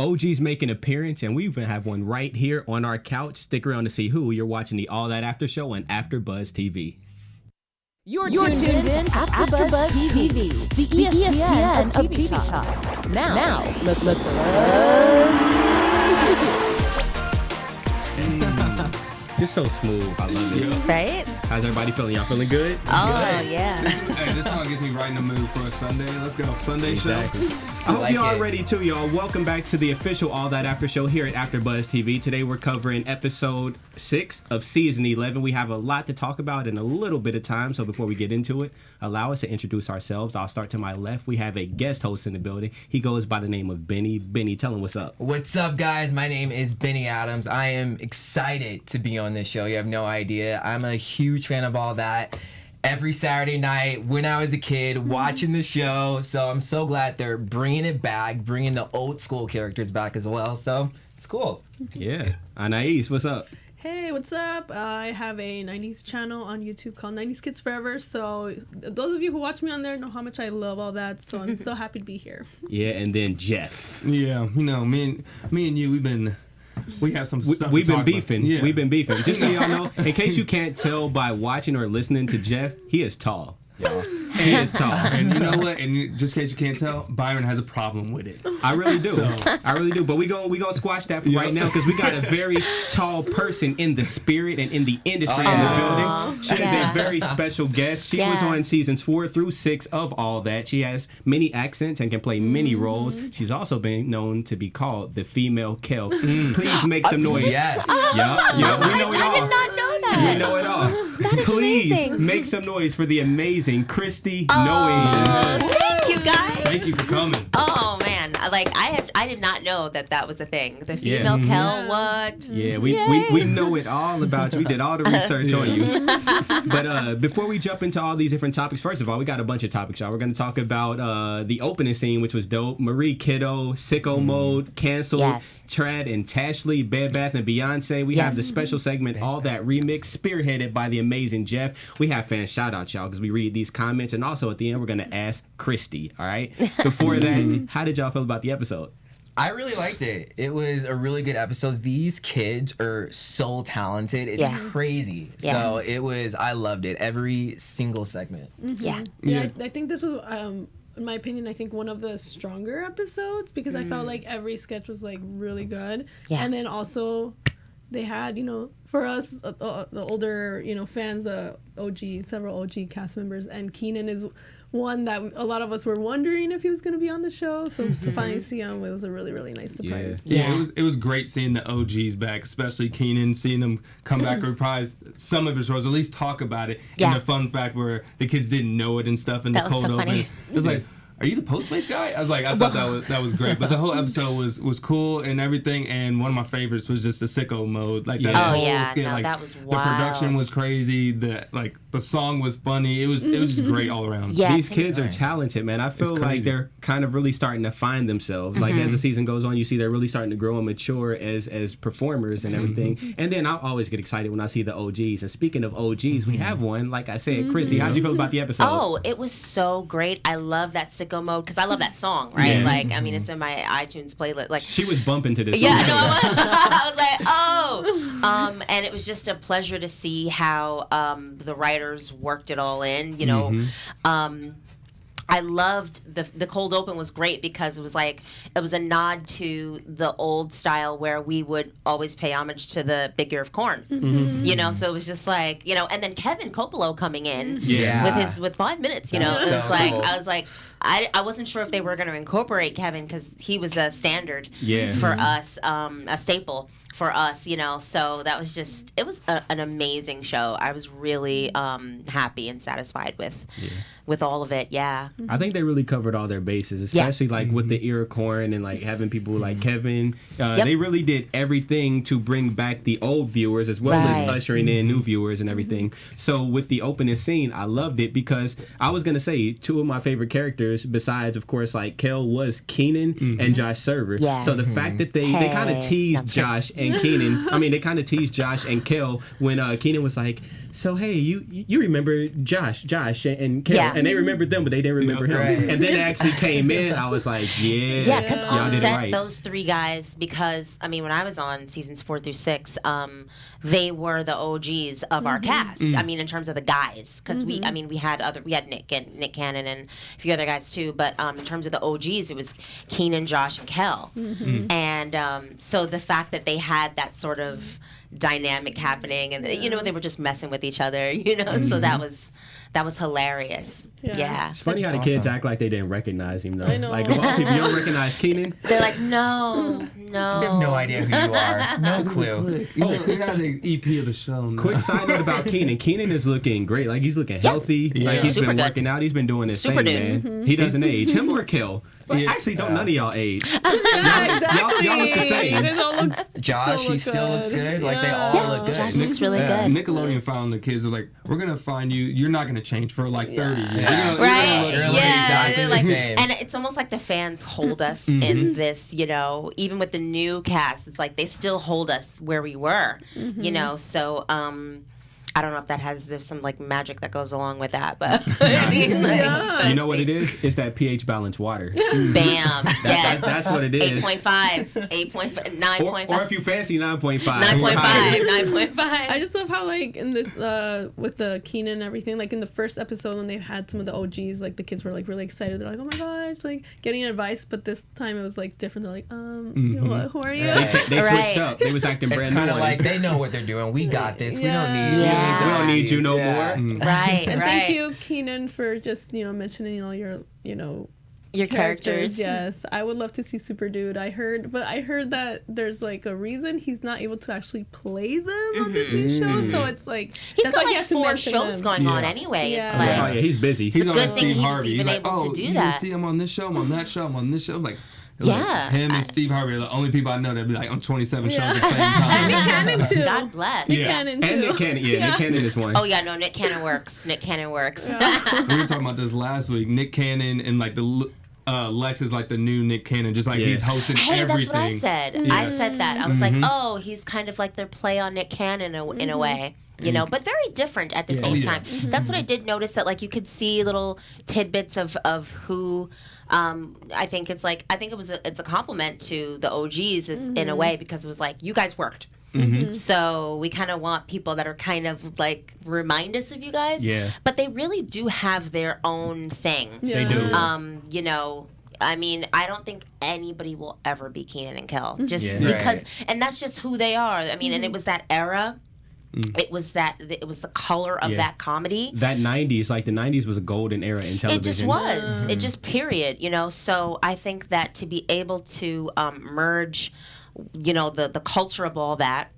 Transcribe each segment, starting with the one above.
OGs make an appearance, and we even have one right here on our couch. Stick around to see who. You're watching the All That After Show on AfterBuzz TV. You're tuned in to AfterBuzz TV, the ESPN of TV Talk. Now, let's Just so smooth. I love it. Right? How's everybody feeling? Y'all feeling good? Oh, yeah. Hey, this song gets me right in the mood for a Sunday. Let's go. Sunday Exactly. show. I hope y'all are ready too, y'all. Welcome back to the official All That After Show here at AfterBuzz TV. Today we're covering episode 6 of season 11. We have a lot to talk about in a little bit of time, so before we get into it, allow us to introduce ourselves. I'll start to my left. We have a guest host in the building. He goes by the name of Benny. Benny, tell him what's up. What's up, guys? My name is Benny Adams. I am excited to be on this show. You have no idea. I'm a huge fan of All That. Every Saturday night when I was a kid watching the show. So I'm so glad they're bringing it back, bringing the old school characters back as well. So it's cool. Yeah. Anais, what's up? Hey, what's up? I have a 90s channel on YouTube called 90s Kids Forever. So those of you who watch me on there know how much I love all that. So I'm so happy to be here. Yeah, and then Jeff. Yeah, you know, me and you, we have some stuff We've to been talk beefing. about. Yeah. We've been beefing. Just so y'all know, in case you can't tell by watching or listening to Jeff, he is tall, y'all. He is tall. And you know what? And just in case you can't tell, Byron has a problem with it. I really do. So- I really do. But we gonna squash that for right now because we got a very tall person in the spirit and in the industry in the building. She is a very special guest. She was on seasons 4 through 6 of All That. She has many accents and can play many roles. She's also been known to be called the female Kel. Please make some noise. Yes. Yeah, we know it all. I did not know that. We know it all. That is Please amazing. make some noise for the amazing Christy Knowings. Thank you, guys. Thank you for coming. Oh man, I did not know that was a thing. The female Kel, what? Yeah, we know it all about you. We did all the research on you. But before we jump into all these different topics, first of all, we got a bunch of topics, y'all. We're going to talk about the opening scene, which was dope. Marie Kiddo, Sicko Mode, Canceled, Trad and Tashley, Bed Bath and Beyonce. We have the special segment, All That Remix, spearheaded by the amazing Jeff. We have fan shout outs, y'all, because we read these comments. And also at the end, we're going to ask Christy, all right? Before that, how did y'all feel about the episode? I really liked it. It was a really good episode. These kids are so talented. It's crazy. So I loved it. Every single segment. Yeah. I think this was, in my opinion, I think one of the stronger episodes because I felt like every sketch was like really good. Yeah. And then also they had, for us, the older, fans, several OG cast members, and Keenan is one that a lot of us were wondering if he was going to be on the show. So to finally see him, it was a really, really nice surprise. Yeah, it was great seeing the OGs back, especially Keenan, seeing him come back, reprise some of his roles, at least talk about it. And the fun fact where the kids didn't know it and stuff in the cold open. It was like, are you the Postmates guy? I was like, I thought that was great. But the whole episode was cool and everything. And one of my favorites was just the Sicko Mode. Like that whole skit, that was wild. The production was crazy. The song was funny. It was just great all around. Yeah, These kids are talented, man. I feel like they're kind of really starting to find themselves. Like as the season goes on, you see they're really starting to grow and mature as performers and everything. And then I always get excited when I see the OGs. And speaking of OGs, we have one. Like I said, Christy, how'd you feel about the episode? Oh, it was so great. I love that Sicko Mode because I love that song, right? Yeah. Like, I mean, it's in my iTunes playlist. Like, she was bumping to this. Yeah, no, I was like, oh. And it was just a pleasure to see how the writers worked it all in. I loved the cold open was great because it was a nod to the old style where we would always pay homage to the Big Ear of Corn. So it was just like, and then Kevin Coppolo coming in with 5 minutes, so it was like cool. I was like I wasn't sure if they were going to incorporate Kevin because he was a standard for us, a staple for us, so that was just, it was an amazing show. I was really happy and satisfied with all of it. I think they really covered all their bases, especially with the Ear of Corn and having people like Kevin. They really did everything to bring back the old viewers as well as ushering in new viewers and everything. So with the opening scene, I loved it because I was going to say two of my favorite characters besides, of course, Kel was Keenan and Josh Server. So the fact that they kind of teased Josh and Keenan, they kind of teased Josh and Kel when Keenan was like, so hey, you remember Josh and Kel, and they remembered them, but they didn't remember him. Right. And then it actually came in. I was like, yeah, because on set, those three guys, because I mean, when I was on seasons 4 through 6, they were the OGs of our cast. I mean, in terms of the guys, because we had Nick Cannon and a few other guys too. But in terms of the OGs, it was Keenan, Josh, and Kel. And so the fact that they had that sort of dynamic happening, and they were just messing with each other, so that was hilarious. Yeah. It's funny how the kids act like they didn't recognize him, though. I know. Like, of all people, you don't recognize Keenan? They're like, no. You have no idea who you are. No clue. We got an EP of the show now. Quick side note about Keenan. Keenan is looking great. Like, he's looking healthy. Yeah. Like, he's been working out. He's been doing his thing, man. He doesn't age. Him or Kel. But actually, don't none of y'all age. Exactly. Y'all look the same. Josh, he still looks good. Like, they all look good. Josh looks really good. Nickelodeon found the kids are like, we're going to find you. You're not going to change for like 30 years. Right. Exactly the same. And it's almost like the fans hold us in this, even with the new cast, it's like they still hold us where we were, so I don't know if there's some like magic that goes along with that, but you know what it is? It's that pH balanced water. Bam. That's what it is. 8.5, 9.5. Or if you fancy 9.5. 9.5. I just love how like in this with the Keenan and everything, like in the first episode when they had some of the OGs, like the kids were like really excited. They're like, oh my gosh, like getting advice, but this time it was like different. They're like, you know what? Who are you? They switched up. They was acting brand new. It's kind of like they know what they're doing. We got this. We don't need you. We don't need you no more. Right. And thank you, Keenan, for just mentioning all your your characters. Yes, I would love to see Super Dude. I heard that there's like a reason he's not able to actually play them on this new show. So it's like he's that's got why like 4 shows going on anyway. Yeah. It's like he's busy. It's a on good thing Steve he was Harvey. even He's able to do you that. You see him on this show, I'm on that show, I'm on this show. I'm like. Him and Steve Harvey are the only people I know that be like on 27 shows at the same time. And Nick Cannon too. God bless. Nick Cannon too. And Nick Cannon, Nick Cannon is one. Oh yeah, no, Nick Cannon works. We were talking about this last week. Nick Cannon and like the Lex is like the new Nick Cannon, just like he's hosting everything. That's what I said. I said that. I was like, oh, he's kind of like their play on Nick Cannon in a way. But very different at the same time. That's what I did notice, that like you could see little tidbits of who. I think it's a compliment to the OGs in a way, because it was like, you guys worked. So we kind of want people that are kind of like remind us of you guys. But they really do have their own thing. They do. I mean, I don't think anybody will ever be Keenan and Kel, just because, and that's just who they are. I mean, and it was that era. It was the color of that comedy. That 90s, like the 90s was a golden era in television. It just was. It just period, So I think that to be able to merge, the culture of all that,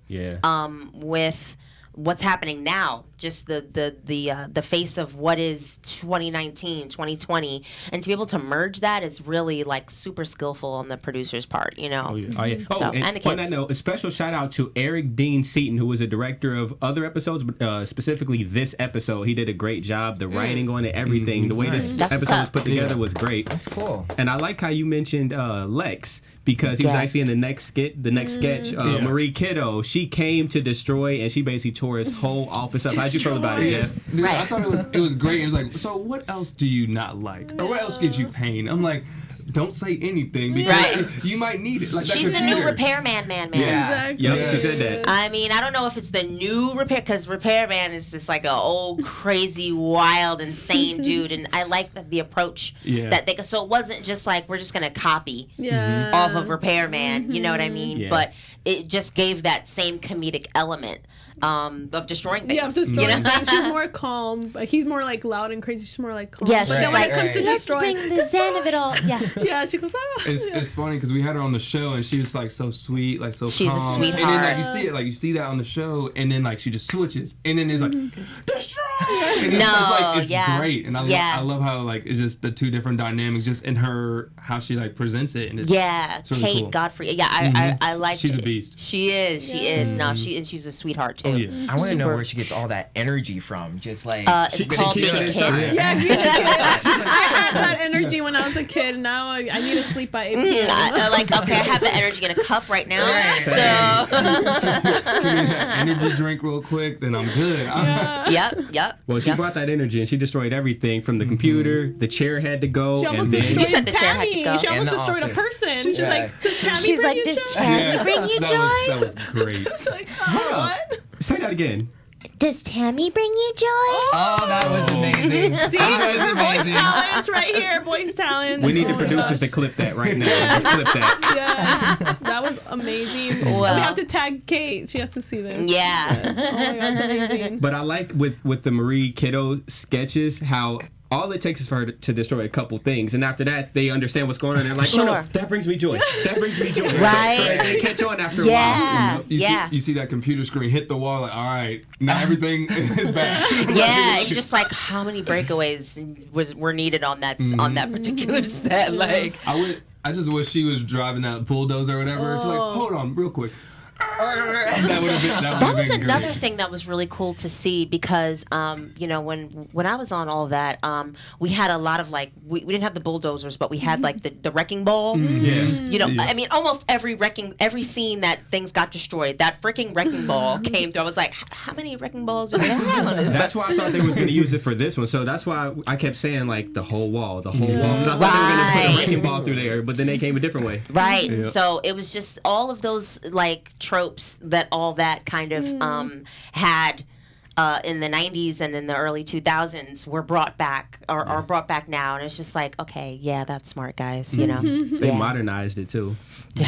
with what's happening now, just the face of what is 2019, 2020, and to be able to merge that is really like super skillful on the producer's part, and the kids. On that note, a special shout out to Eric Dean Seaton, who was a director of other episodes, but specifically this episode. He did a great job. The writing on it, everything, the way this episode was put together was great. That's cool. And I like how you mentioned Lex, because he was actually in the next sketch. Marie Kiddo, she came to destroy, and she basically tore his whole office up. How'd you feel about it, Jeff? Dude, I thought it was great. It was like, so what else do you not like, or what else gives you pain? I'm like, don't say anything, because you might need it. Like, she's the new repairman, man. Yeah, exactly. Yep, she said that. I mean, I don't know if it's the new because repairman is just like an old, crazy, wild, insane dude, and I like the approach that they. So it wasn't just like we're just gonna copy off of repairman. You know what I mean? Yeah. But it just gave that same comedic element of destroying things. Yeah, of destroying things. She's more calm. He's more like loud and crazy. She's more like calm. Yeah, she's when like, it comes to let's destroying, bring the zen of it all. Yeah. Yeah, she goes, ah. It's funny because we had her on the show and she was like so sweet, like so she's calm. A sweetheart. And then like you see that on the show, and then like she just switches, and then it's like destroy. It's great, and I love how like it's just the two different dynamics, just in her how she like presents it, and it's really Kate cool. Godfrey. Yeah, I like. She's a beast. She is. She is. No, she's a sweetheart too. Oh, yeah. I want to know where she gets all that energy from. Just like it's called being a kid. Yeah, being a kid. I had that energy when I was a kid. Now I need to sleep by 8 p.m. I have the energy in a cup right now. Right. So Give me that energy drink real quick, then I'm good. Yep. Well, she brought that energy and she destroyed everything from the computer. The chair had to go. She almost You destroyed said the chair had to Tammy. go. She almost And the destroyed a office. person. She's like, does Tammy bring you does joy? Tammy bring you joy? That was great. It's like, Hold up. what? Say that again. Does Tammy bring you joy? Oh, that was amazing. See, That was voice amazing. talents right here. Voice talents. We need the Oh my producers to gosh. clip that right now. Just clip that. Yes, that was amazing. Well- we have to tag Kate. She has to see this. Yeah. Oh my god, it's amazing. But I like with the Marie Kiddo sketches how all it takes is for her to destroy a couple things, and after that they understand what's going on. They're like, oh no, Sure. that brings me joy. That brings me joy. Right. So they catch on after a Yeah. while. You see that computer screen hit the wall, like, all right, now everything is bad. Yeah, and just like how many breakaways were needed on that particular set? Like, I just wish she was driving that bulldozer or whatever. She's like, hold on, real quick. that was another thing that was really cool to see because when I was on all that, we had a lot of like we didn't have the bulldozers, but we had like the wrecking ball. I mean, almost every scene that things got destroyed, that freaking wrecking ball came through. I was like, how many wrecking balls do we have on this? That's why I thought they was going to use it for this one. So that's why I kept saying like the whole wall, because I thought they were going to put a wrecking ball through there, but then they came a different way. Right. Yeah. So it was just all of those like tropes that all that kind of had in the 90s and in the early 2000s were brought back or are brought back now, and it's just like, okay, yeah, that's smart, guys. They modernized it too.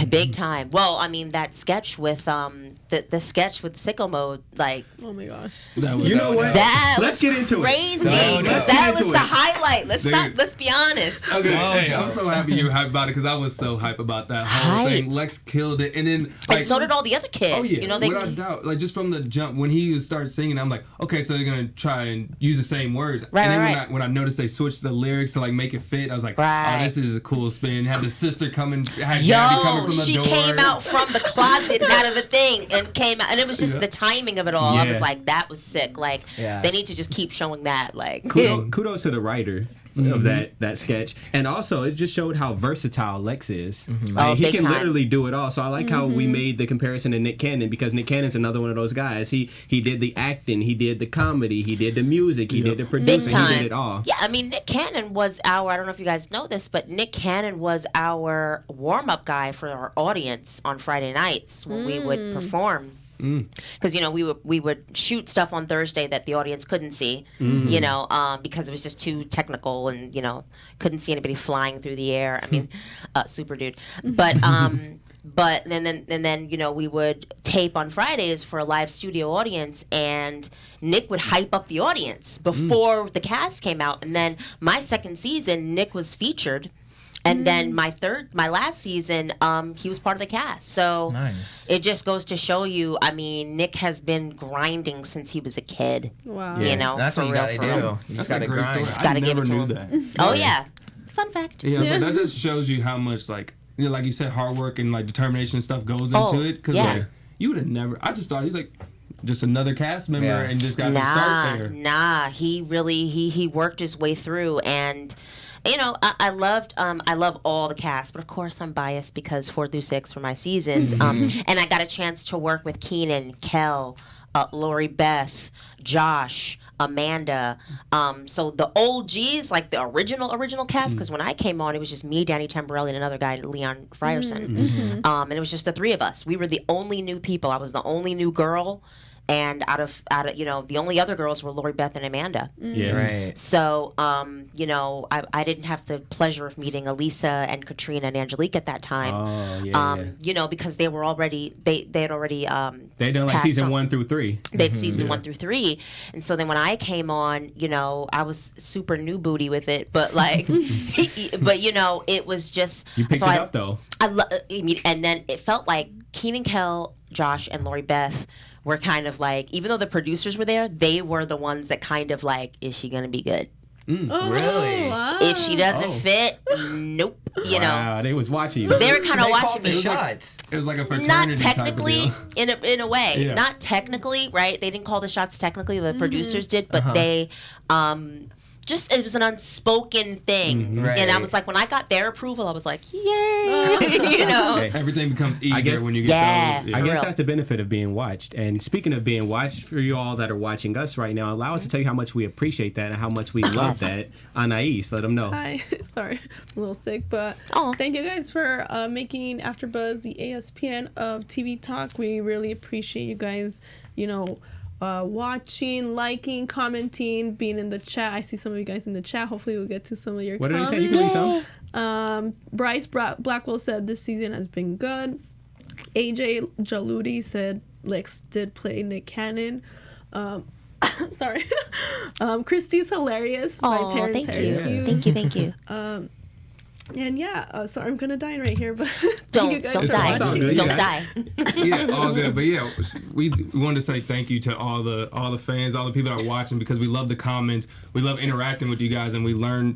Big time. Well, I mean that sketch with the sketch with sicko mode, like, Oh my gosh. You know what? that Let's get into crazy. it. That was the highlight. Let's be honest. Okay, hey, I'm so happy you were hyped about it because I was so hyped about that whole thing. Lex killed it, and then like, and so did all the other kids. Oh yeah, They without doubt. Like just from the jump when he started singing, I'm like, okay, so they're gonna try and use the same words. Right, and then right. when I noticed they switched the lyrics to like make it fit, I was like, Right. oh, this is a cool spin. Had the sister coming, had Gabby coming from the she door. came out from the closet out of a thing and came out, and it was just the timing of it all. I was like, that was sick. Like, they need to just keep showing that. Like, kudos to the writer of that sketch, and also it just showed how versatile Lex is. Like, he can literally do it all. So I like how we made the comparison to Nick Cannon, because Nick Cannon's another one of those guys. He did the acting, he did the comedy, he did the music, he did the producing, he did it all. Yeah, I mean, Nick Cannon was I don't know if you guys know this, but Nick Cannon was our warm-up guy for our audience on Friday nights when we would perform. Because we would shoot stuff on Thursday that the audience couldn't see, because it was just too technical and couldn't see anybody flying through the air. I mean, super dude. But then we would tape on Fridays for a live studio audience, and Nick would hype up the audience before the cast came out. And then my second season, Nick was featured. And then my last season, he was part of the cast. So nice. It just goes to show you, I mean, Nick has been grinding since he was a kid. Wow. That's what you gotta do. You just gotta grind. Just gotta give it to him. That. Oh yeah, fun fact. Yeah, so that just shows you how much like you said, hard work and like determination and stuff goes into it. Because like you would have never. I just thought he's like just another cast member and just got to start there. Nah, he really he worked his way through, and I love all the cast, but of course I'm biased because 4 through 6 were my seasons, and I got a chance to work with Keenan, Kel, Lori Beth, Josh, Amanda. So the old G's, like the original cast, because when I came on, it was just me, Danny Tamborelli, and another guy, Leon Frierson. And it was just the three of us. We were the only new people. I was the only new girl. And out of the only other girls were Lori Beth and Amanda. Yeah. Right. So I didn't have the pleasure of meeting Elisa and Katrina and Angelique at that time. Oh yeah. Because they were already they had already they done like season 1 through 3. They had season 1 through 3, and so then when I came on, I was super new booty with it, but like, but it was just you picked it up though. And then it felt like Keenan, Kel, Josh, and Lori Beth were kind of like, even though the producers were there, they were the ones that kind of like, is she gonna be good? Really? Wow. If she doesn't fit, nope. You know, they was watching you. so they were kind of watching me. Shots. It was like a fraternity Not technically, type of deal. in a way, Yeah. not technically, right? They didn't call the shots technically. The producers did, but they, just it was an unspoken thing, Right. and I was like, when I got their approval, I was like, yay, you know. Hey, Everything becomes easier guess- when you get those. I For guess real. that's the benefit of being watched. And speaking of being watched, for you all that are watching us right now, allow us to tell you how much we appreciate that and how much we love that. Anais, let them know. Hi, sorry, I'm a little sick, but thank you guys for making AfterBuzz the ESPN of TV talk. We really appreciate you guys, you know, watching, liking, commenting, being in the chat. I see some of you guys in the chat. Hopefully we'll get to some of your What did comments. he say? You can read some. Bryce Blackwell said this season has been good. AJ Jaludi said Lex did play Nick Cannon. Sorry. Christy's hilarious by Terrence Harris Hughes. Thank you. And yeah, sorry, I'm gonna die right here, but Don't thank you guys don't for die. all watching. good. Don't Yeah. die. Yeah, all good. But yeah, we wanted to say thank you to all the fans, all the people that are watching, because we love the comments. We love interacting with you guys, and we learn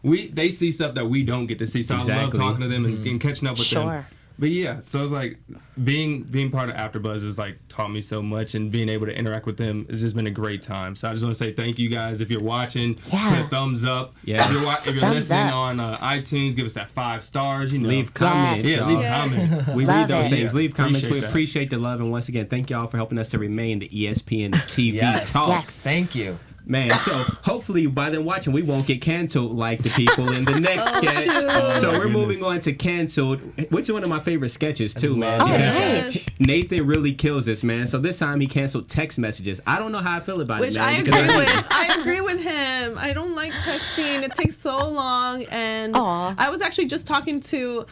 they see stuff that we don't get to see. So I love talking to them and catching up with them. But yeah, so it's like being part of AfterBuzz has like taught me so much, and being able to interact with them has just been a great time. So I just want to say thank you guys. If you're watching, put a thumbs up. Yeah. If you're Thumbs listening up. on iTunes, give us that 5 stars. You know, Leave comments. Yes. Yeah, leave Yes. comments. We Love read those it. things. Yeah, Leave comments. We appreciate that. appreciate the love. And once again, thank y'all for helping us to remain the ESPN TV Yes. talk. Yes. Thank you. Man, so hopefully by them watching, we won't get canceled like the people in the next sketch. shoot. So we're moving on to canceled, which is one of my favorite sketches too, man. Oh, because nice. Nathan really kills this, man. So this time he canceled text messages. I don't know how I feel about Which it, I man. agree with. I agree with him. I don't like texting. It takes so long, and Aw. I was actually just talking to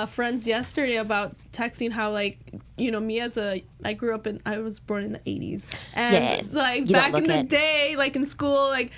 friends yesterday about texting. How like me I grew up I was born in the 80s, and Yes. like You don't back in look the it. day, like in school, like.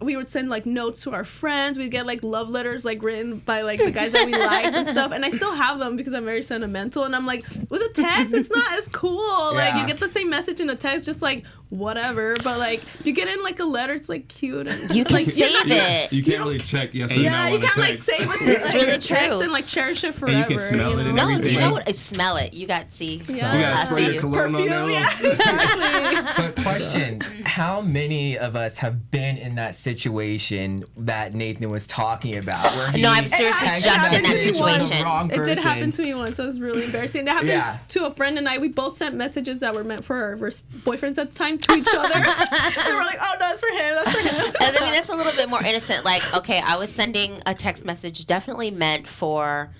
We would send like notes to our friends. We'd get like love letters like written by like the guys that we liked and stuff. And I still have them because I'm very sentimental. And I'm like, with a text, it's not as cool. Like Yeah. you get the same message in a text, just like whatever. But like you get in like a letter, it's like cute. And You it's, can like, save you're not- it. You can't really check yes or Yeah, no you on a can't like text. save it to It's like, really your text true. and like cherish it And forever. you can smell it and No, everything. you know what? Smell it. You got see. Yeah. You gotta I spray see your you. cologne on Perfume, there. yeah, exactly. But question, how many of us have been in that situation that Nathan was talking about? Where he No, I'm seriously text just in that messaged the situation. wrong It did happen person. to me once. That was really embarrassing. It happened Yeah. to a friend and I. We both sent messages that were meant for our boyfriends at the time to each other. They were like, "Oh, no, that's for him. That's for him." And I mean, that's a little bit more innocent. Like, okay, I was sending a text message definitely meant for,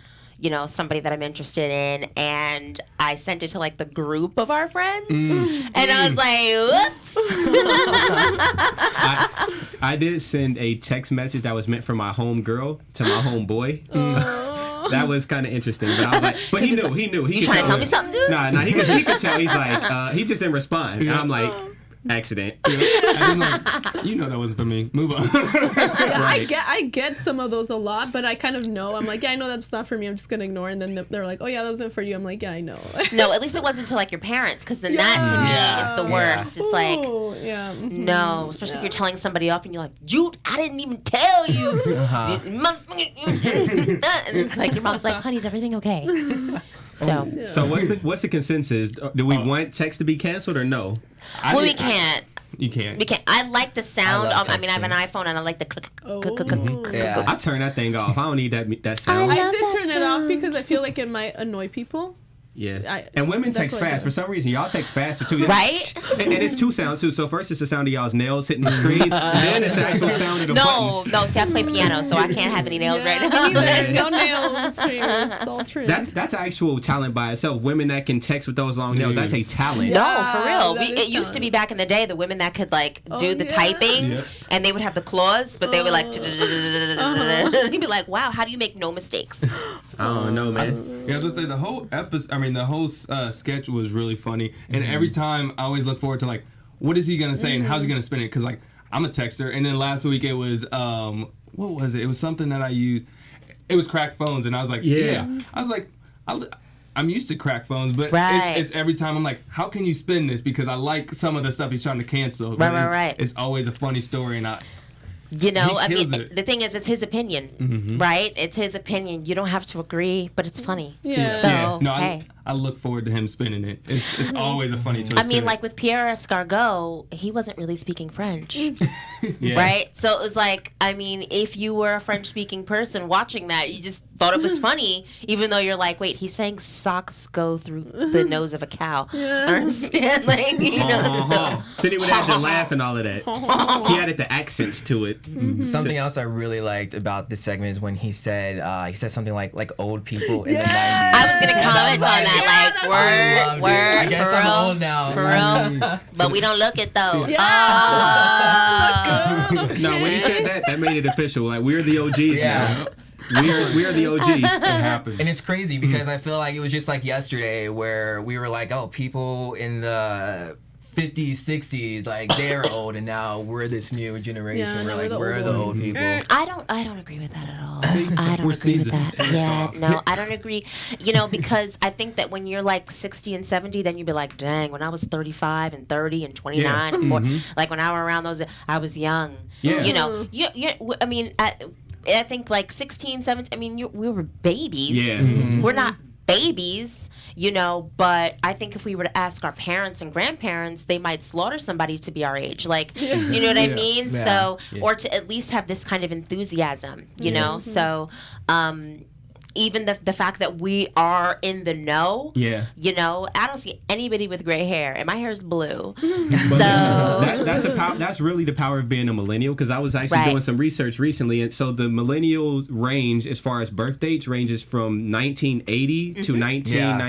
somebody that I'm interested in, and I sent it to like the group of our friends, and I was like, whoops. I did send a text message that was meant for my home girl to my home boy. That was kind of interesting, but I was like, but he knew. He You could trying to tell tell me something, dude? Nah, he could tell. He's like, he just didn't respond. And I'm like, accident. And I'm like, that wasn't for me. Move on. Yeah, Right. I get some of those a lot, but I kind of know. I'm like, yeah, I know that's not for me. I'm just gonna ignore. And then they're like, oh yeah, that wasn't for you. I'm like, yeah, I know. No, at least it wasn't to like your parents, because then that to me Yeah. is the worst. It's like, Ooh, yeah. no, especially if you're telling somebody off and you're like, I didn't even tell you. Uh-huh. And it's like your mom's like, honey, is everything okay? So, So what's the consensus? Do we want text to be canceled or no? we can't. You can't. We can't. I like the sound. love I have an iPhone and I like the click. Yeah. I turn that thing off. I don't need that sound. I did turn it off because I feel like it might annoy people. Yeah. And women that's text what I fast. do. For some reason, y'all text faster too. Right? And it's two sounds too. So first it's the sound of y'all's nails hitting the screen. Then it's the actual sound of the buttons. See, I play piano, so I can't have any nails right now. Me neither. No nails. It's all trimmed. That's actual talent by itself. Women that can text with those long nails, that's a talent. No, for real. that is It used to be back in the day, the women that could like do the yeah. typing, Yeah. and they would have the claws, but they were like, you'd be like, wow, how do you make no mistakes? I don't know, man. Yeah, I was gonna say the whole episode. I mean, the whole sketch was really funny, and every time I always look forward to like, what is he gonna say and how's he gonna spin it? Because like I'm a texter, and then last week it was what was it? It was something that I used. It was crack phones, and I was like, Yeah. I was like, I'm used to crack phones, but Right. it's every time I'm like, how can you spin this? Because I like some of the stuff he's trying to cancel. Right. It's always a funny story, and You know, I kills mean, it. the thing is, it's his opinion, right? It's his opinion. You don't have to agree, but it's funny. Yeah. So, No, hey. I look forward to him spinning it. It's always a funny twist. I mean, to like with Pierre Escargot, he wasn't really speaking French, it. Yeah. right? So it was like, I mean, if you were a French-speaking person watching that, you just thought it was funny, even though you're like, wait, he's saying socks go through the nose of a cow. I understand, like, you know. So, Then he would have to laugh and all of that. He added the accents to it. Something else I really liked about this segment is when he said something like old people in the 90s. I was gonna comment on that, like, I word, I guess for I'm real, old now. for real. But we don't look it though. No, when he said that made it official. Like, we're the OGs Yeah. now. We are the OGs. It happened. And it's crazy because I feel like it was just like yesterday where we were like, oh, people in the 50s, 60s, like they're old, and now we're this new generation. Yeah, we're now like, we're the we're old the old ones. people. I don't agree with that at all. I don't We're agree with seasoned, that. first Yeah, off. no, I don't agree. You know, because I think that when you're like 60 and 70, then you'd be like, dang, when I was 35 and 30 and 29 and 40, like when I were around those, I was young. Yeah. You know, I mean, I think like 16, 17, I mean, we were babies. Yeah. We're not babies, you know, but I think if we were to ask our parents and grandparents, they might slaughter somebody to be our age. Like, do you know what I mean? Yeah. So, or to at least have this kind of enthusiasm, you know? So, even the fact that we are in the know, you know, I don't see anybody with gray hair, and my hair is blue. So That's the power. That's really the power of being a millennial. Because I was actually doing some research recently, and so the millennial range, as far as birth dates, ranges from 1980 to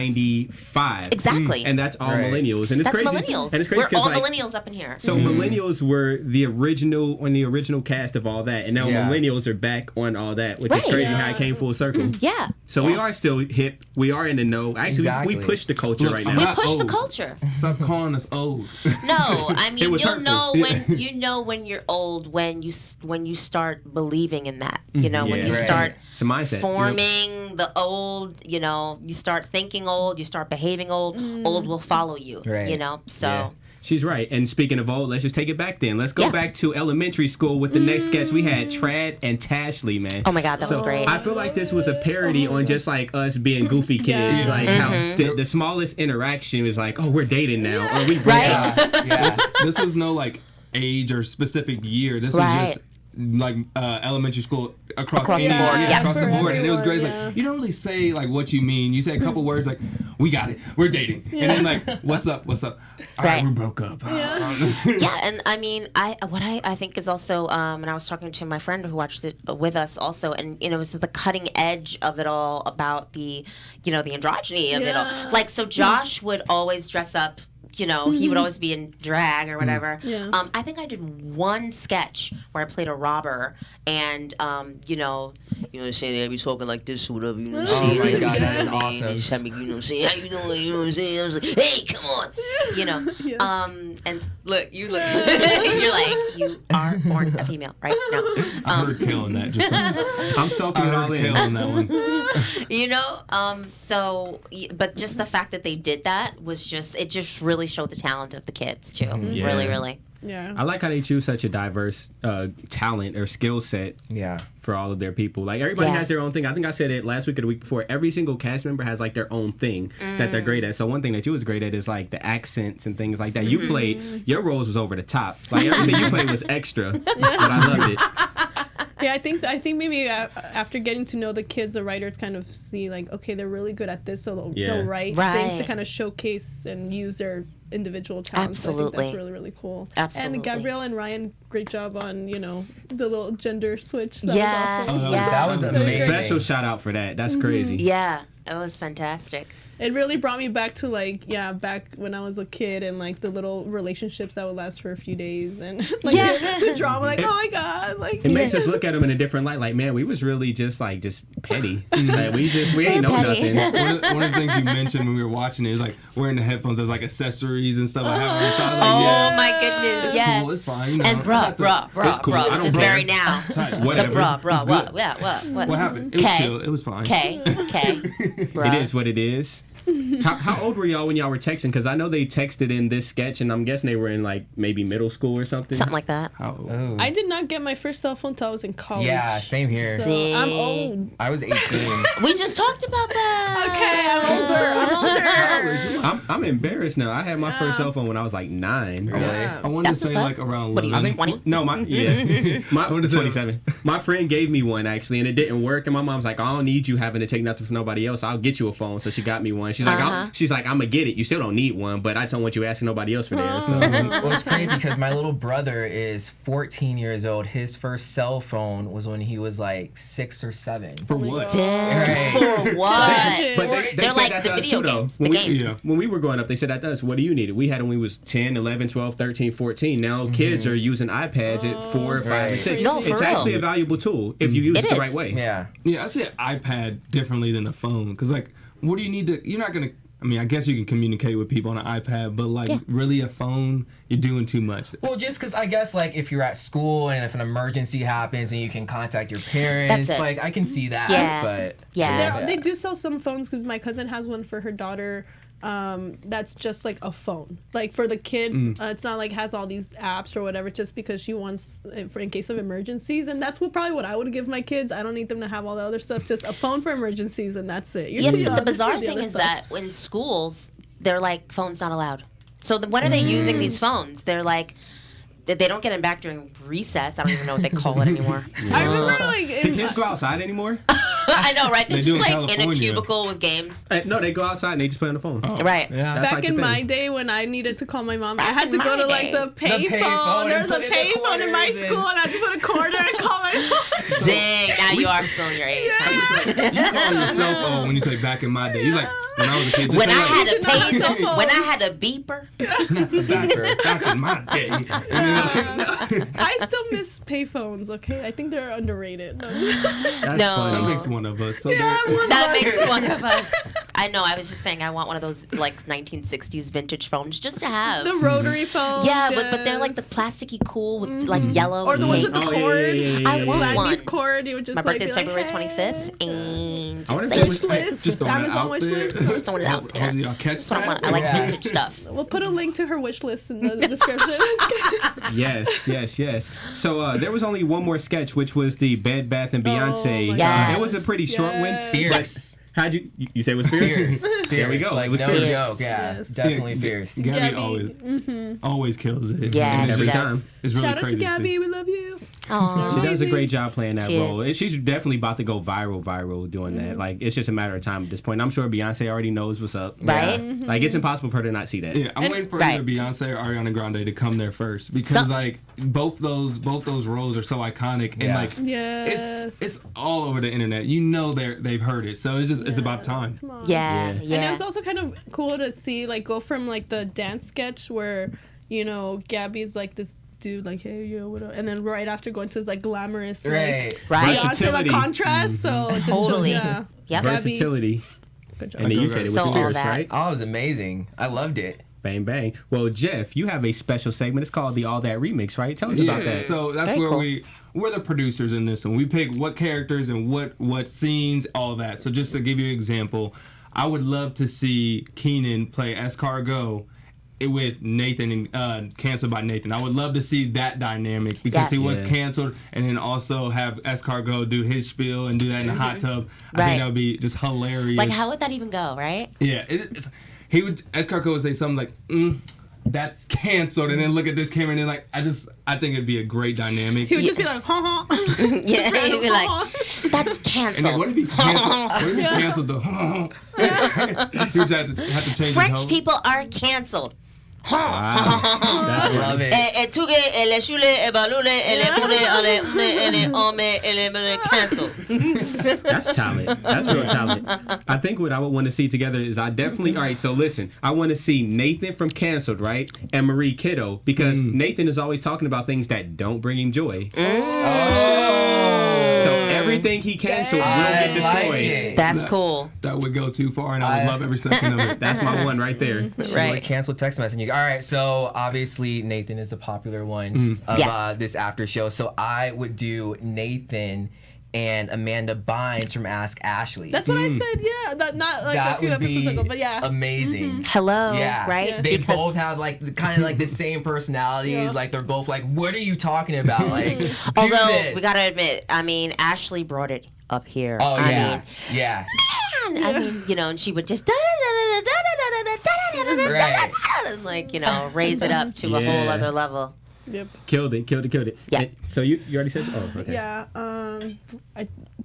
1995. Exactly. And that's all Right. millennials. And it's that's crazy. millennials. And it's crazy We're all 'cause, like, millennials up in here. So millennials were the original cast of all that, and now Yeah. millennials are back on all that, which is Right. crazy how it came full circle. Yeah. So we are still hip. We are in the know. Actually, Exactly. we push the culture Look, right I'm now. We not push the old. culture. Stop calling us old. No, I mean, was you'll hurtful. know when you're old when you start believing in that. You know, when Yeah. you Right. start It's a mindset. forming the old. You know, you start thinking old. You start behaving old. Old will follow you. Right. You know, so. Yeah. She's right. And speaking of old, let's just take it back then. Let's go Yeah. back to elementary school with the next sketch. We had Trad and Tashley, man. Oh my God, that was great. I feel like this was a parody on just like us being goofy kids. Yeah. Like how the smallest interaction was like, oh, we're dating now. Or we break Right. up. This was no like age or specific year. This Right. was just like elementary school across Across any the board, area, yeah. across the For board, and it was great. It's everyone, like you don't really say like what you mean. You say a couple words like, "We got it, we're dating," and then like, "What's up? What's up?" All right, Right. we broke up. Yeah, and I mean, I think is also, and I was talking to my friend who watched it with us also, and you know, it was the cutting edge of it all about the, you know, the androgyny of it all. Like, so Josh would always dress up. You know, he would always be in drag or whatever. Yeah. I think I did one sketch where I played a robber, and you know, saying I be talking like this or whatever. You know what I'm Oh saying? my God, that is They awesome. just had me, you know, saying, how you doing? You know what I'm saying? I was like, hey, come on. You know, and look, you're like, you are born a female, right? No. I heard killing that. Just I'm soaking it all in. killing that one. You know, so, but just the fact that they did that was just really showed the talent of the kids too. Yeah. Really, really. Yeah. I like how they choose such a diverse talent or skill set Yeah. for all of their people. Like, everybody Yeah. has their own thing. I think I said it last week or the week before. Every single cast member has like their own thing that they're great at. So one thing that you was great at is like the accents and things like that. You played, your roles was over the top. Like, everything you played was extra, but I loved it. Yeah, I think maybe after getting to know the kids, the writers kind of see like, okay, they're really good at this, so they'll write things to Right. kind of showcase and use their individual talents. So I think Absolutely. that's really, really cool. Absolutely. And Gabrielle and Ryan, great job on, you know, the little gender switch. That Yes, was awesome. yes. That was amazing. Special shout out for that. That's crazy. Yeah, it was fantastic. It really brought me back to like, back when I was a kid and like the little relationships that would last for a few days and like the drama, like, oh my God, like. It makes us look at them in a different light. Like, man, we was really just petty. Like, we ain't know petty. nothing. One of the things you mentioned when we were watching it is like wearing the headphones. There's like accessories and stuff. I have on the side. Oh Like, yeah, my goodness, it's yes. cool. It's fine. You know, And I got the- It's cool. I bruh, don't just bruh. very now. Tight. Whatever. The bruh, It's what? good. Yeah, what? What happened? It was K. chill. It was fine. K. It is what it is. How old were y'all when y'all were texting? Because I know they texted in this sketch, and I'm guessing they were in like maybe middle school or something. Something like that. How old? Oh. I did not get my first cell phone until I was in college. Yeah, same here. So I'm old. I was 18. We just talked about that. Okay, I'm older. I'm embarrassed now. I had my first cell phone when I was like 9. Really? Yeah. I wanted That's to say what's up. like around What are you, 11. 20? No, my 27. My friend gave me one actually, and it didn't work. And my mom's like, "I don't need you having to take nothing from nobody else. I'll get you a phone." So she got me one. She's like, I'm gonna get it. You still don't need one, but I don't want you asking nobody else for theirs. So. Well, it's crazy because my little brother is 14 years old. His first cell phone was when he was like 6 or 7. For what? Damn. For what? But they They're said like that the to us video too, though. games, the games. When we were growing up, they said that to us. What do you need? We had when we was 10, 11, 12, 13, 14. Now kids are using iPads at 4, 5, and 6. No, for it's real. actually a valuable tool if you use it the is. right way. Yeah. Yeah, I see an iPad differently than a phone. Because, like, what do you need to... You're not going to... I mean, I guess you can communicate with people on an iPad, but, like, really a phone, you're doing too much. Well, just because I guess, like, if you're at school and if an emergency happens and you can contact your parents, That's it. like, I can see that. Yeah. But Yeah. They do sell some phones because my cousin has one for her daughter. That's just like a phone. Like for the kid, it's not like has all these apps or whatever. Just because she wants for in case of emergencies, and that's probably what I would give my kids. I don't need them to have all the other stuff. Just a phone for emergencies, and that's it. The bizarre thing is that in schools, they're like, phones not allowed. So when are they using these phones? They're like, they don't get them back during recess. I don't even know what they call it anymore. I remember like Do kids go outside anymore? I know, right? They're They do just in like in a California. cubicle with games. No, they go outside and they just play on the phone. Right. yeah. That's back like the in thing. my day when I needed to call my mom, I Back had to in go my to like day. the payphone. There's a and put in the payphone in my quarters school, and I had to put a quarter and call my mom. Dang, now you are still in your age. You call your cell phone when you say back in my day. You like, when I was a kid, just When say, I like, had a did not have cell pager, phones. when I had a beeper. back in my day. And then, like, I still miss payphones. Okay, I think they're underrated. No. That's No. that funny. makes one of us. So Yeah, there- one That of makes one of us. I know. I was just saying, I want one of those like 1960s vintage phones just to have. the rotary phones. Yeah, but they're like the plasticky cool with like yellow or and the ones pink. with the Oh, yeah, cord. yeah, yeah, I yeah, want yeah. one. This cord, you would just My like, birthday's be like, February hey. 25th, and I wonder just if Wish they list, just throwing it Amazon out wish there. list. just throwing it out there. Y'all catch That's what I that? want. I like Yeah. vintage stuff. We'll put a link to her wish list in the description. Yes. So there was only one more sketch, which was the Bed Bath and Beyonce. my God. It was a pretty short one. Yes. Fierce. How'd you say it was fierce? Fierce. There we go. Like, It was no fierce. joke. Yeah, Yes. definitely Yeah, fierce. Gabby Gabby. always kills it. Yeah, And she Every does. time. It's really Shout out to crazy Gabby, see. we love you. Aww. She does a Amazing. great job playing that She role. is. She's definitely about to go viral doing that. Like, it's just a matter of time at this point. I'm sure Beyonce already knows what's up. Right? Yeah. Like, it's impossible for her to not see that. Yeah, I'm waiting for Right. either Beyonce or Ariana Grande to come there first because So- like both those roles are so iconic and Yeah. like Yes. it's all over the internet. You know they've heard it, so it's about time. Come on. Yeah, Yeah. yeah. And it was also kind of cool to see, like, go from, like, the dance sketch where, you know, Gabby's, like, this dude, like, hey, yo, what up? And then right after going to his, like, glamorous, like, Right. Right. Beyonce, like, Versatility. contrast. So it just Totally. yeah. Yep. Gabby. Versatility. Good job. And then you said it was So all fierce, that. right? Oh, it was amazing. I loved it. Bang, bang. Well, Jeff, you have a special segment. It's called the All That Remix, right? Tell us about that. So that's Very where cool. we're the producers in this one. We pick what characters and what scenes, all that. So just to give you an example, I would love to see Keenan play Escargot with Nathan and canceled by Nathan. I would love to see that dynamic because he Yes. was Yeah. canceled, and then also have Escargot do his spiel and do that in the hot tub. I Right. think that would be just hilarious. Like, how would that even go, right? Yeah, he would. Escargot would say something like, "That's canceled," and then look at this camera, and then like, I think it'd be a great dynamic. He would just be like, ha ha. Yeah, he'd be like, that's And canceled. then what if he canceled? What if he canceled the? He would have to change his French whole- people are canceled. That's I love it. That's talent. That's real talent. I think what I would want to see together is I definitely, all right, so listen, I want to see Nathan from Canceled, right? And Marie Kiddo, because Nathan is always talking about things that don't bring him joy. So everything he canceled will get destroyed. That's cool. That would go too far, and I would love every second of it. That's my one right there. Like cancel text messaging. All right, so obviously Nathan is a popular one of Yes. this after show. So I would do Nathan and Amanda Bynes from Ask Ashley. That's what I said. Yeah, not like that a few episodes ago, but yeah, amazing. Hello, Yeah, right? Yeah. They both have like kind of like the same personalities. Yeah. Like they're both like, what are you talking about? Like, do Although this. we gotta admit, I mean, Ashley brought it up here. Oh I yeah, mean, yeah. I mean, you know, and she would just Right. and like, you know, raise it up to a whole other level. yep. Killed it. Yeah. And so you already said, oh, okay. Yeah.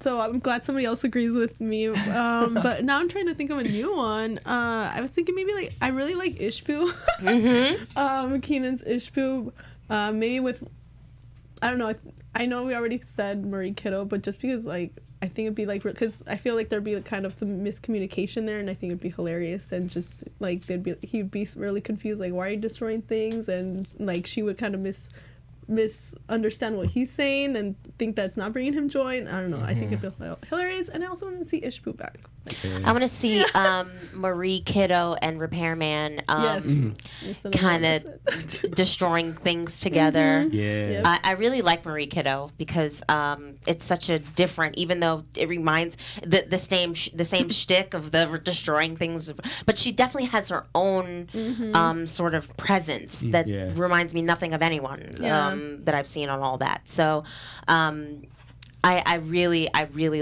So I'm glad somebody else agrees with me. But now I'm trying to think of a new one. I was thinking maybe like I really like Ishpu. Keenan's Ishpu. Maybe with I don't know. I know we already said Marie Kiddo, but just because like I think it'd be like because I feel like there'd be like, kind of some miscommunication there, and I think it'd be hilarious and just like he'd be really confused like why are you destroying things, and like she would kind of misunderstand what he's saying and think that's not bringing him joy. And I don't know. I think it'd be hilarious, and I also want to see Ishpu back. I want to see Marie Kiddo and Repairman kind of destroying things together. Yeah. I really like Marie Kiddo because it's such a different, even though it reminds the same shtick of the destroying things, but she definitely has her own sort of presence that reminds me nothing of anyone that I've seen on all that. So I really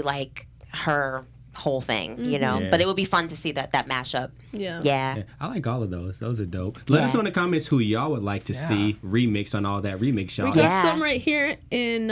like her whole thing, you know, but it would be fun to see that mashup. Yeah. I like all of those are dope. Let us know in the comments who y'all would like to see remixed on all that remix, y'all. We got some right here in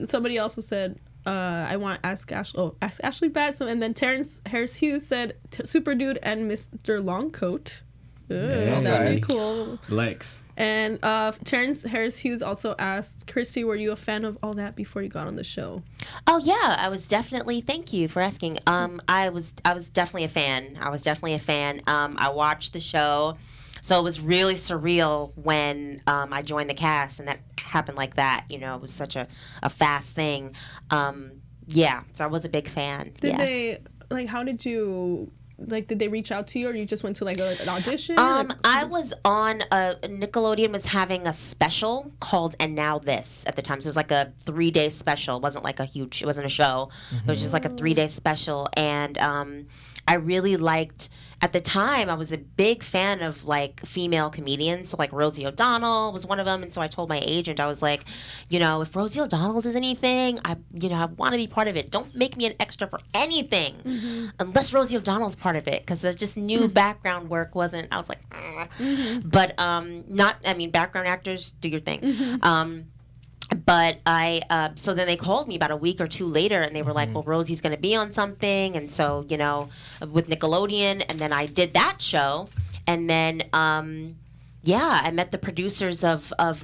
somebody also said I want to ask Ashley back. So, and then Terrence Harris Hughes said Super Dude and Mr. Longcoat. That'd be cool. Lex. And Terrence Harris Hughes also asked, Christy, were you a fan of all that before you got on the show? Oh yeah, I was definitely. Thank you for asking. I was definitely a fan. I watched the show, so it was really surreal when I joined the cast, and that happened like that. You know, it was such a fast thing. Yeah, so I was a big fan. Did they how did you? Like, did they reach out to you, or you just went to like an audition? I was on Nickelodeon was having a special called And Now This at the time. So it was like a 3-day special. It wasn't like it wasn't a show. It was just like a 3-day special. And I really liked, at the time, I was a big fan of like female comedians. So like Rosie O'Donnell was one of them. And so I told my agent, I was like, you know, if Rosie O'Donnell does anything, I want to be part of it. Don't make me an extra for anything unless Rosie O'Donnell's part of it, because I just knew background work wasn't. I was like, but background actors, do your thing. But so then they called me about a week or two later, and they were like, well, Rosie's going to be on something. And so, you know, with Nickelodeon, and then I did that show. And then, I met the producers of a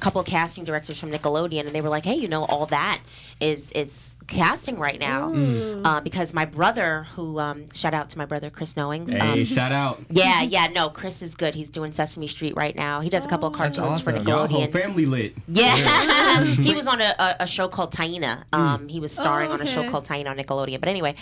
couple of casting directors from Nickelodeon, and they were like, hey, you know, all that is casting right now. Because my brother, who, shout out to my brother, Christy Knowings. Hey, shout out. No, Chris is good. He's doing Sesame Street right now. He does a couple of cartoons for Nickelodeon. Y'all whole family lit. Yeah. He was on a show called Taina. He was starring on a show called Taina on Nickelodeon. But anyway,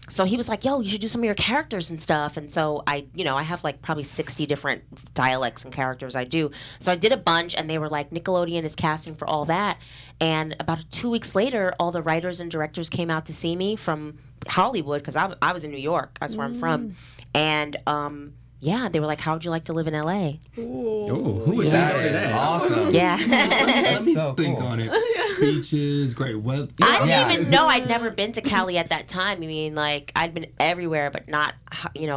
so he was like, yo, you should do some of your characters and stuff. And so I have like probably 60 different dialects and characters I do. So I did a bunch, and they were like, Nickelodeon is casting for all that. And about 2 weeks later, all the writers and directors came out to see me from Hollywood, because I was in New York. That's where I'm from. And they were like, how would you like to live in LA? Ooh, who was that? Awesome. Yeah. Let me think on it. Beaches, great weather. I didn't even know. I'd never been to Cali at that time. I mean, like, I'd been everywhere, but not,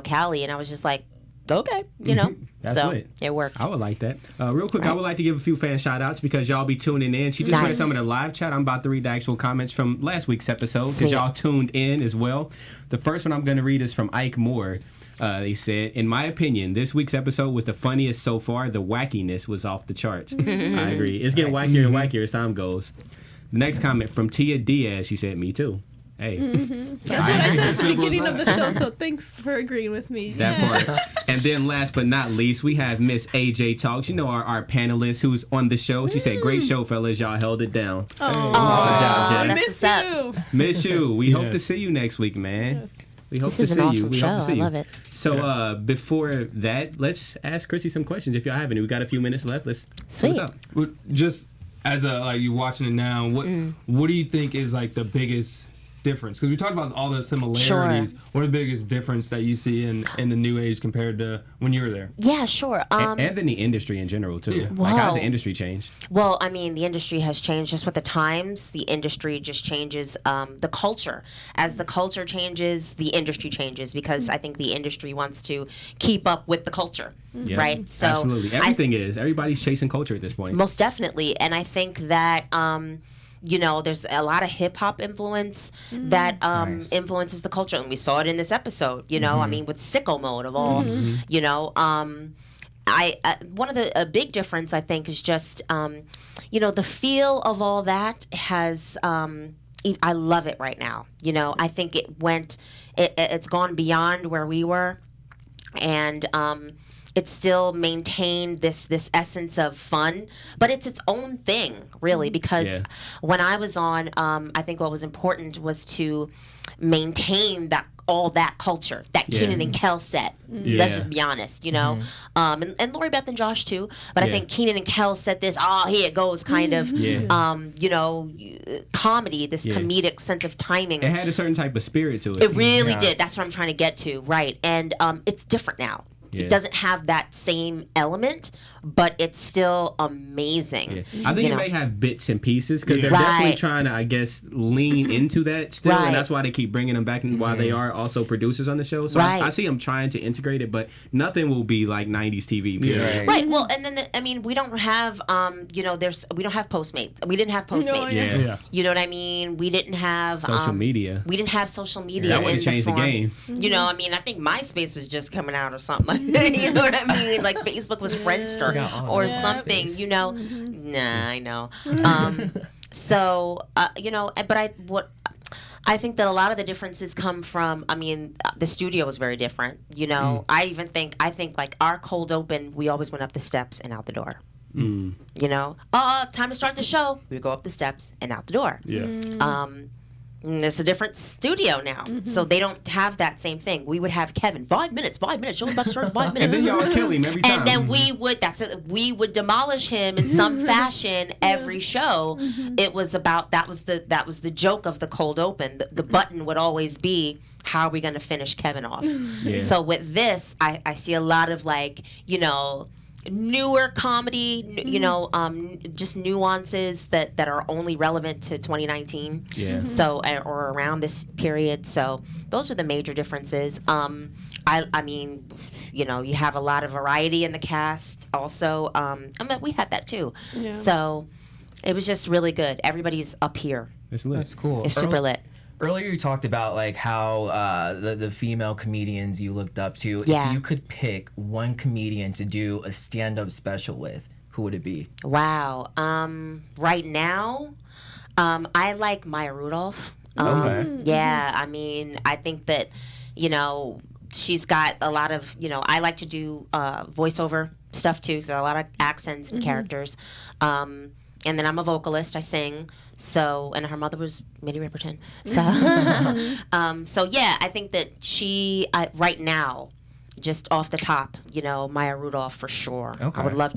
Cali. And I was just like, okay, That's so lit. it worked. I would like that. Real quick, I would like to give a few fan shout outs because y'all be tuning in. She just read some of the live chat. I'm about to read the actual comments from last week's episode because y'all tuned in as well. The first one I'm going to read is from Ike Moore. They said, in my opinion, this week's episode was the funniest so far. The wackiness was off the charts. I agree. It's getting wackier and wackier as time goes. The next comment from Tia Diaz. She said, me too. Hey. That's what I said at the beginning of the show, so thanks for agreeing with me. That part. And then last but not least, we have Miss AJ Talks. You know, our panelist who's on the show. She said, great show, fellas. Y'all held it down. Oh, good job, Jen. Miss you. Miss you. We hope to see you next week, man. Yes. We hope This to is an see you. awesome We show. hope to see I you. love it. So before that, let's ask Chrissy some questions if y'all have any. We got a few minutes left. Let's see Sweet. what's up. Just as a like you watching it now, what do you think is like the biggest difference? Because we talked about all the similarities. Sure. What are the biggest difference that you see in the new age compared to when you were there? Yeah, sure. And in the industry in general too. Yeah. Like how's the industry changed? Well, I mean, the industry has changed just with the times. The industry just changes. The culture, as the culture changes, the industry changes because I think the industry wants to keep up with the culture, right? So absolutely, everybody's chasing culture at this point. Most definitely, and I think that. You know, there's a lot of hip hop influence that influences the culture, and we saw it in this episode. You know, I mean, with Sicko Mode of all, you know, one of the big difference I think is just, you know, the feel of all that has. I love it right now. You know, I think it's gone beyond where we were, and. It's still maintained this essence of fun, but it's its own thing, really, because when I was on, I think what was important was to maintain all that culture, that Keenan and Kel set. Let's just be honest, you know? And Lori Beth and Josh, too. But I think Keenan and Kel set this, here it goes, kind of, you know, comedy, this comedic sense of timing. It had a certain type of spirit to it. It really did. That's what I'm trying to get to, right. And it's different now. It doesn't have that same element, but it's still amazing. I think it may have bits and pieces because they're definitely trying to, I guess, lean into that still, and that's why they keep bringing them back, and why they are also producers on the show. So I see them trying to integrate it, but nothing will be like 90s TV. Right. Well, and then I mean, we don't have, you know, we don't have Postmates. We didn't have Postmates. You know what I mean? We didn't have social media. We didn't have social media. That would have changed the game. You know, I mean, I think MySpace was just coming out or something. You know what I mean? Like Facebook was Friendster or something, you know? Nah, I know. So, you know, but I think that a lot of the differences come from, I mean, the studio was very different, you know? I think like our cold open, we always went up the steps and out the door. You know? Time to start the show. We go up the steps and out the door. It's a different studio now, so they don't have that same thing. We would have Keven, 5 minutes, show's about to start in 5 minutes. And then y'all would kill him every time. And then we would demolish him in some fashion every show. It was about, that was the joke of the cold open. The button would always be, how are we going to finish Keven off? So with this, I see a lot of like, you know, newer comedy, you know, just nuances that are only relevant to 2019. So or around this period. So those are the major differences. I mean, you know, you have a lot of variety in the cast. Also, I mean, we had that too. So it was just really good. Everybody's up here. It's lit. That's cool. It's super lit. Earlier you talked about like how the female comedians you looked up to. Yeah. If you could pick one comedian to do a stand-up special with, who would it be? Wow. Right now, I like Maya Rudolph. Yeah, I mean, I think that, you know, she's got a lot of, you know, I like to do voiceover stuff too, because there are a lot of accents and characters. And then I'm a vocalist. I sing. So, and her mother was Minnie Riperton. So, so yeah, I think that she, right now, just off the top, you know, Maya Rudolph for sure. Okay. I would love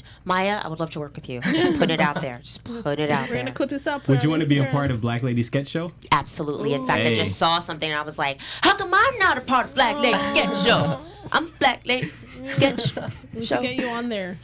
to work with you. Just put it out there. Just put it out We're there. gonna clip this up. Would you want to be a part of Black Lady Sketch Show? Absolutely. In fact, I just saw something and I was like, how come I'm not a part of Black Lady Sketch Show? I'm Black Lady Sketch Show. To get you on there.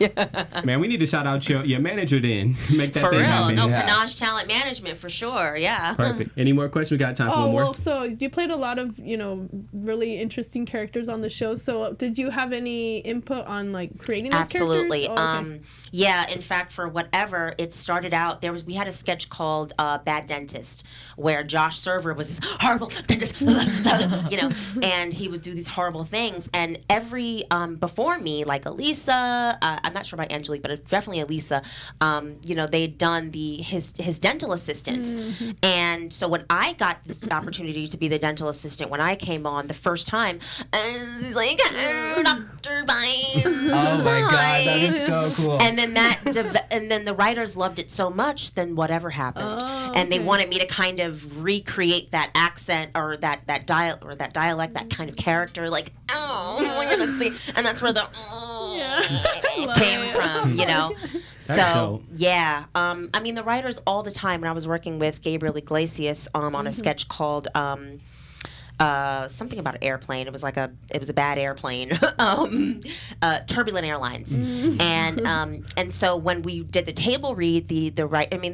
Man, we need to shout out your manager then. Make that For thing real. happen. No, Panache Talent Management for sure. Yeah. Perfect. Any more questions? We got time for one more. Well, so you played a lot of, you know, really interesting characters on the show. So did you have any input on like creating those Absolutely. characters? Absolutely. Yeah, in fact, for whatever, it started out, we had a sketch called Bad Dentist, where Josh Server was this horrible dentist, you know, and he would do these horrible things. And every, before me, like Elisa, I'm not sure about Angelique, but it's definitely Elisa, you know, they'd done his dental assistant. And so when I got the opportunity to be the dental assistant, when I came on the first time, I was like, Dr. Byron. Oh my God, that is so cool. And then the writers loved it so much, then whatever happened. And they wanted me to kind of recreate that accent or that dialect, that kind of character, like, we're gonna see. And that's where the came from, you know. So dope. yeah, I mean the writers all the time. When I was working with Gabriel Iglesias on a sketch called something about an airplane. It was a bad airplane. Turbulent Airlines. And so when we did the table read, they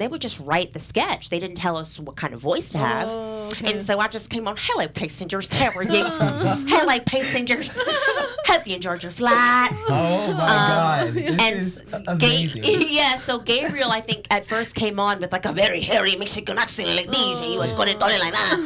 would just write the sketch. They didn't tell us what kind of voice to have. Oh, okay. And so I just came on, hello passengers, how are you? Hello passengers. Hope you enjoyed your flight. Oh my God. This is amazing. So Gabriel, I think, at first came on with like a very hairy Mexican accent like this, and he was going like that.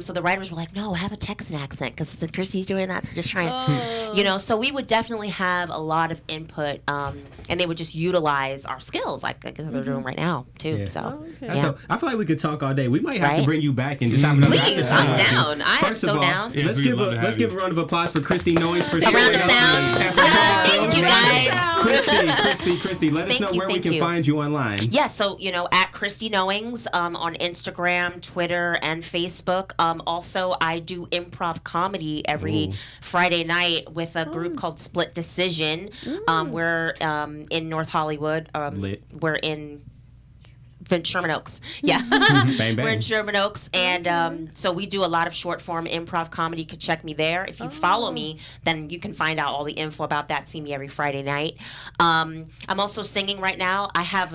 So the writers were like, no, have a Texan accent because Christy's doing that, so just try and, you know. So we would definitely have a lot of input, and they would just utilize our skills like they're doing right now too. Yeah. So So I feel like we could talk all day. We might have to bring you back and just have another. Please, I'm down. I am so down. Let's give a round of applause for Christy Knowings for A round of sound. Thank you guys. Christy, let us know where we can find you online. Yeah, so at Christy Knowings on Instagram, Twitter, and Facebook. Also, I do improv comedy every Friday night with a group called Split Decision. We're in North Hollywood. We're in Sherman Oaks. Yeah. Bang, bang. We're in Sherman Oaks. And so we do a lot of short form improv comedy. You could check me there. If you follow me, then you can find out all the info about that. See me every Friday night. I'm also singing right now. I have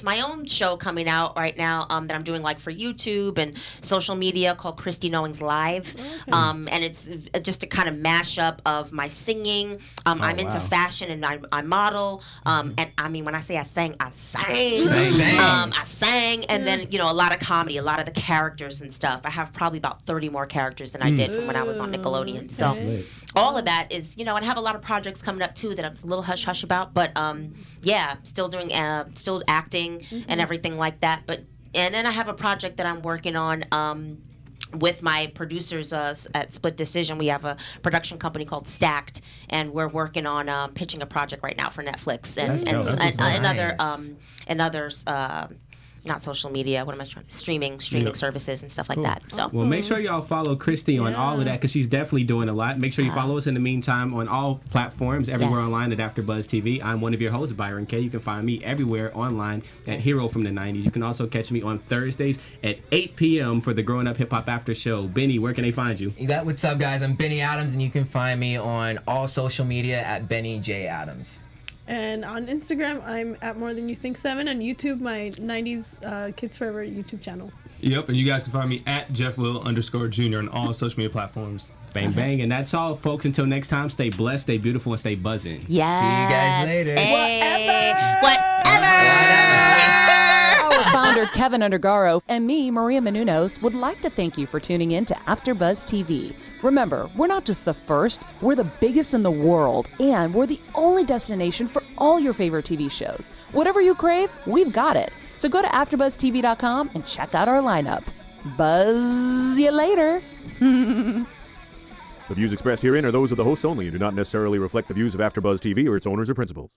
my own show coming out right now that I'm doing like for YouTube and social media called Christy Knowings Live. And it's just a kind of mashup of my singing. I'm into fashion and I model. And I mean, when I say I sang, I sang. I sang, and then a lot of comedy, a lot of the characters and stuff. I have probably about 30 more characters than I did from when I was on Nickelodeon. So all of that is, and I have a lot of projects coming up too that I'm a little hush hush about. But still doing, still acting and everything like that. And then I have a project that I'm working on. With my producers at Split Decision, we have a production company called Stacked, and we're working on pitching a project right now for Netflix and others. Not social media. What am I trying? Streaming services and stuff like that. So, well, make sure y'all follow Christy on all of that because she's definitely doing a lot. Make sure you follow us in the meantime on all platforms, everywhere online at AfterBuzz TV. I'm one of your hosts, Byron K. You can find me everywhere online at Hero from the 90s. You can also catch me on Thursdays at 8 p.m. for the Growing Up Hip Hop After Show. Benny, where can they find you? What's up, guys? I'm Benny Adams, and you can find me on all social media at Benny J Adams. And on Instagram, I'm at More Than You Think 7, and YouTube, my 90s Kids Forever YouTube channel. Yep, and you guys can find me at JeffWill_Jr. on all social media platforms. Bang, bang. And that's all, folks. Until next time, stay blessed, stay beautiful, and stay buzzing. Yes. See you guys later. Hey. Whatever. Our founder, Keven Undergaro, and me, Maria Menounos, would like to thank you for tuning in to AfterBuzz TV. Remember, we're not just the first, we're the biggest in the world, and we're the only destination for all your favorite TV shows. Whatever you crave, we've got it. So go to AfterBuzzTV.com and check out our lineup. Buzz you later. The views expressed herein are those of the hosts only and do not necessarily reflect the views of AfterBuzz TV or its owners or principals.